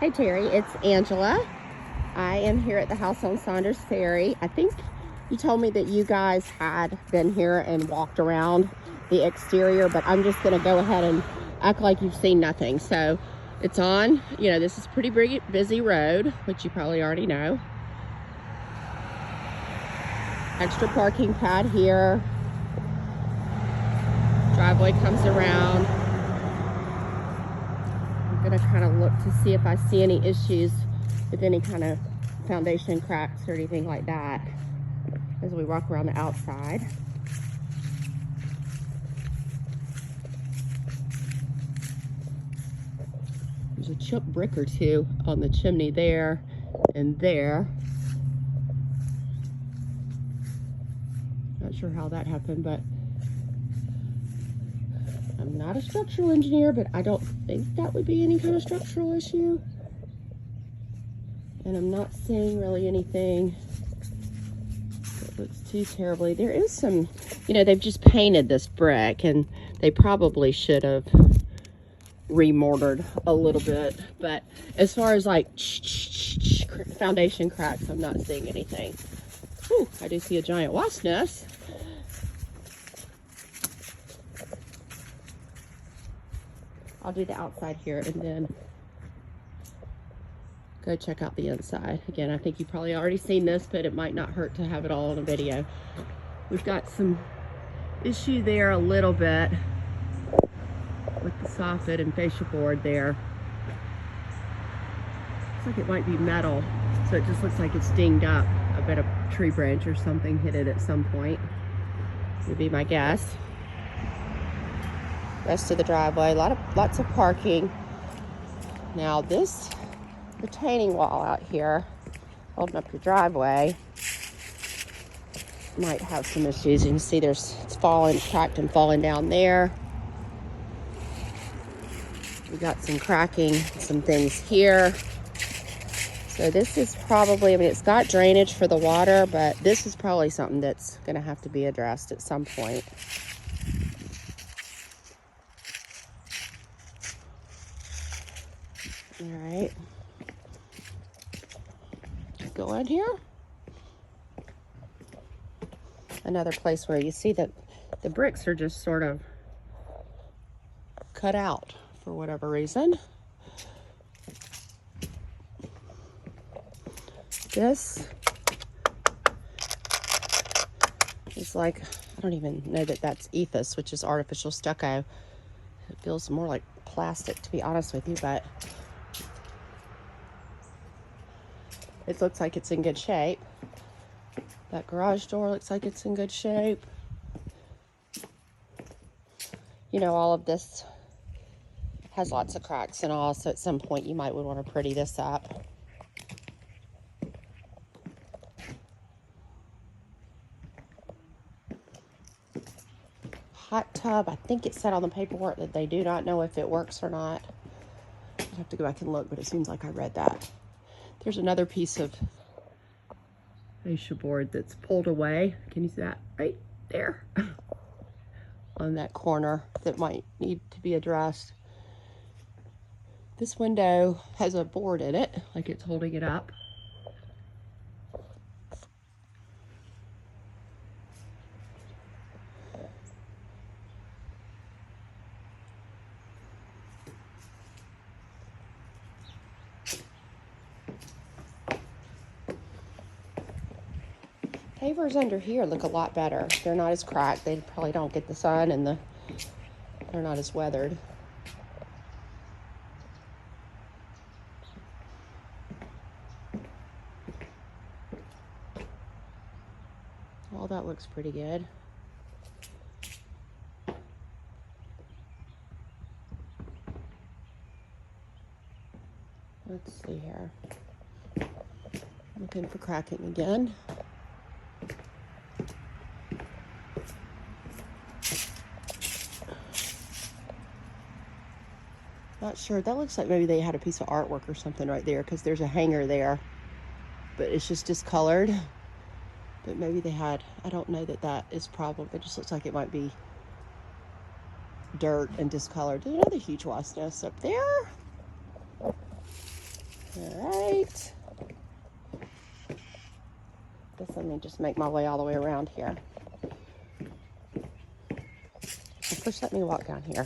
Hey Terry, it's Angela. I am here at the house on Saunders Ferry. I think you told me that you guys had been here and walked around the exterior, but I'm just going to go ahead and act like you've seen nothing. So it's on, this is a pretty busy road, which you probably already know. Extra parking pad here. Driveway comes around. I'm going to kind of look to see if I see any issues with any kind of foundation cracks or anything like that as we walk around the outside. There's a chipped brick or two on the chimney there and there. Not sure how that happened, but I'm not a structural engineer, but I don't think that would be any kind of structural issue. And I'm not seeing really anything that looks too terribly. There is some, they've just painted this brick, and they probably should have remortared a little bit. But as far as like foundation cracks, I'm not seeing anything. Ooh, I do see a giant wasp nest. I'll do the outside here and then go check out the inside. Again, I think you've probably already seen this, but it might not hurt to have it all in a video. We've got some issue there a little bit with the soffit and fascia board there. Looks like it might be metal, so it just looks like it's dinged up. I bet a tree branch or something hit it at some point, would be my guess. Rest of the driveway, lots of parking. Now this retaining wall out here, holding up your driveway, might have some issues. You can see it's fallen, cracked and falling down there. We got some cracking, some things here. So this is probably, it's got drainage for the water, but this is probably something that's gonna have to be addressed at some point. All right, go in here. Another place where you see that the bricks are just sort of cut out for whatever reason. This is like, I don't even know that that's ethos, which is artificial stucco. It feels more like plastic, to be honest with you, but it looks like it's in good shape. That garage door looks like it's in good shape. All of this has lots of cracks and all, so at some point you might want to pretty this up. Hot tub, I think it said on the paperwork that they do not know if it works or not. I'd have to go back and look, but it seems like I read that. There's another piece of fascia board that's pulled away. Can you see that right there? On that corner that might need to be addressed. This window has a board in it, like it's holding it up. Pavers under here look a lot better. They're not as cracked. They probably don't get the sun, and they're not as weathered. All that looks pretty good. Let's see here. Looking for cracking again. Not sure. That looks like maybe they had a piece of artwork or something right there, because there's a hanger there, but it's just discolored. But maybe they had, I don't know that is a problem. It just looks like it might be dirt and discolored. There's another huge wasp nest up there. All right. Guess let me just make my way all the way around here. And first, let me walk down here.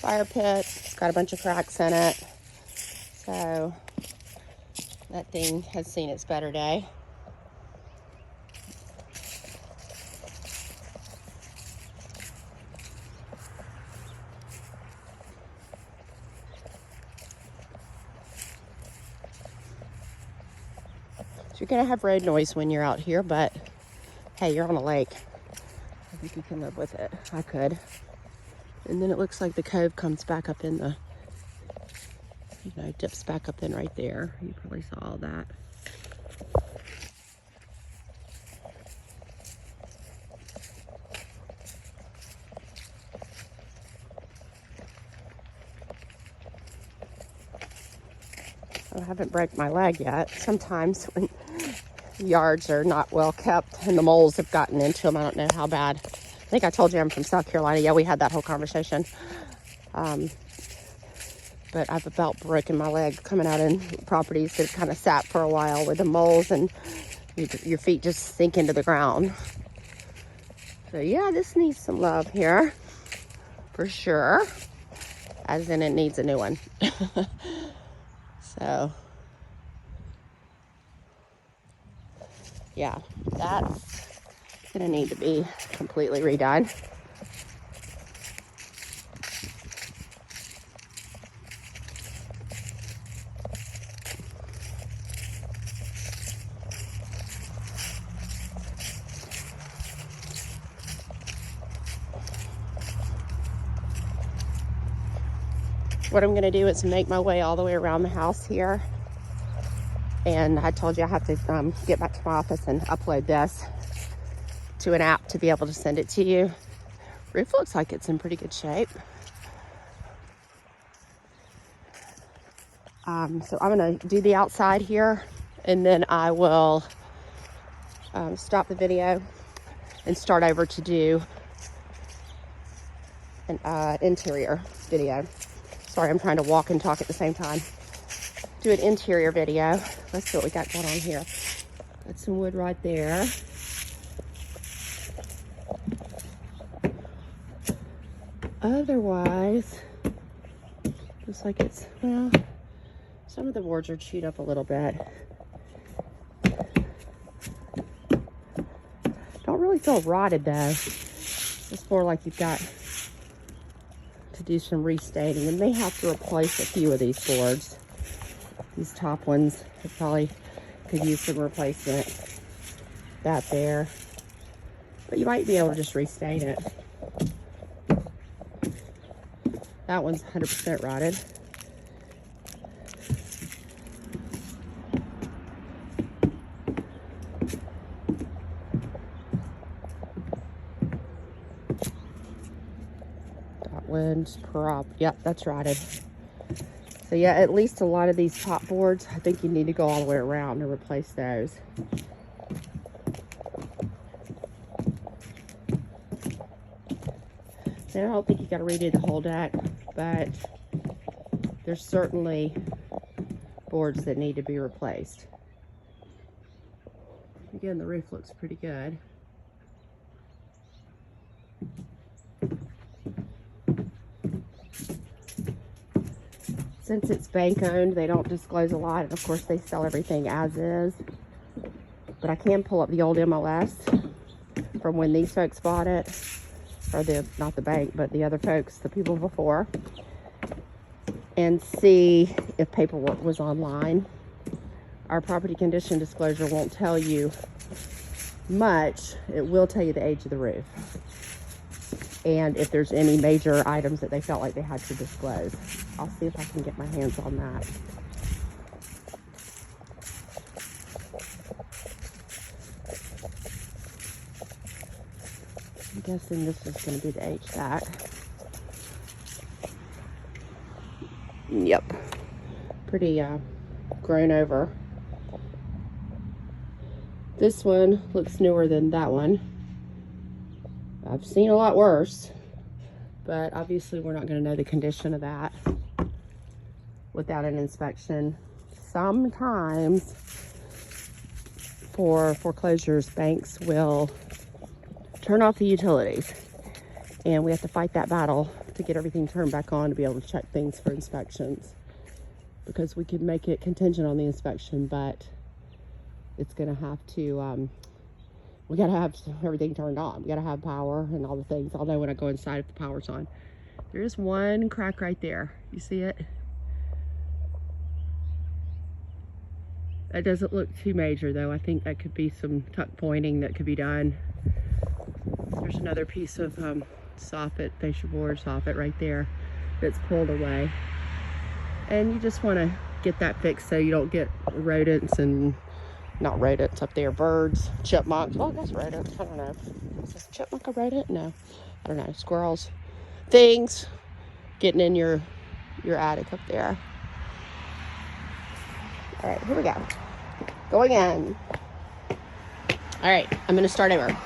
Fire pit. It's got a bunch of cracks in it. So that thing has seen its better day. You're gonna have road noise when you're out here, but hey, you're on a lake. I think you can live with it. I could. And then it looks like the cove comes back up in the, dips back up in right there. You probably saw all that. I haven't broke my leg yet. Sometimes when yards are not well kept and the moles have gotten into them, I don't know how bad. I think I told you I'm from South Carolina. Yeah, we had that whole conversation. But I've about broken my leg coming out in properties that kind of sat for a while with the moles, and your feet just sink into the ground. So yeah, this needs some love here for sure, as in it needs a new one. So yeah, that's gonna need to be completely redone. What I'm gonna do is make my way all the way around the house here. And I told you I have to get back to my office and upload this to an app to be able to send it to you. Roof looks like it's in pretty good shape. So I'm gonna do the outside here, and then I will stop the video and start over to do an interior video. Sorry, I'm trying to walk and talk at the same time. Do an interior video. Let's see what we got going on here. Got some wood right there. Otherwise, looks like it's, well, some of the boards are chewed up a little bit. Don't really feel rotted though. It's more like you've got to do some restaining, and may have to replace a few of these boards. These top ones, I probably could use some replacement. That there. But you might be able to just restain it. That one's 100% rotted. That one's yep, that's rotted. So yeah, at least a lot of these top boards, I think you need to go all the way around and replace those. And I don't think you got to redo the whole deck, but there's certainly boards that need to be replaced. Again, the roof looks pretty good. Since it's bank owned, they don't disclose a lot, and of course they sell everything as is. But I can pull up the old MLS from when these folks bought it, or not the bank, but the other folks, the people before, and see if paperwork was online. Our property condition disclosure won't tell you much. It will tell you the age of the roof and if there's any major items that they felt like they had to disclose. I'll see if I can get my hands on that. I'm guessing this is going to be the HVAC. Yep. Pretty grown over. This one looks newer than that one. I've seen a lot worse, but obviously we're not going to know the condition of that. without an inspection. Sometimes for foreclosures, banks will turn off the utilities, and we have to fight that battle to get everything turned back on to be able to check things for inspections, because we could make it contingent on the inspection, but it's going to have to, we got to have everything turned on. We got to have power and all the things. I'll know when I go inside if the power's on. There's one crack right there. You see it? That doesn't look too major though. I think that could be some tuck pointing that could be done. There's another piece of soffit, fascia board soffit right there that's pulled away. And you just want to get that fixed so you don't get rodents and, not rodents up there, birds, chipmunks. Well, I guess rodents, I don't know. Is this chipmunk a rodent? No, I don't know. Squirrels, things getting in your attic up there. All right, here we go. Going in. All right, I'm gonna start over.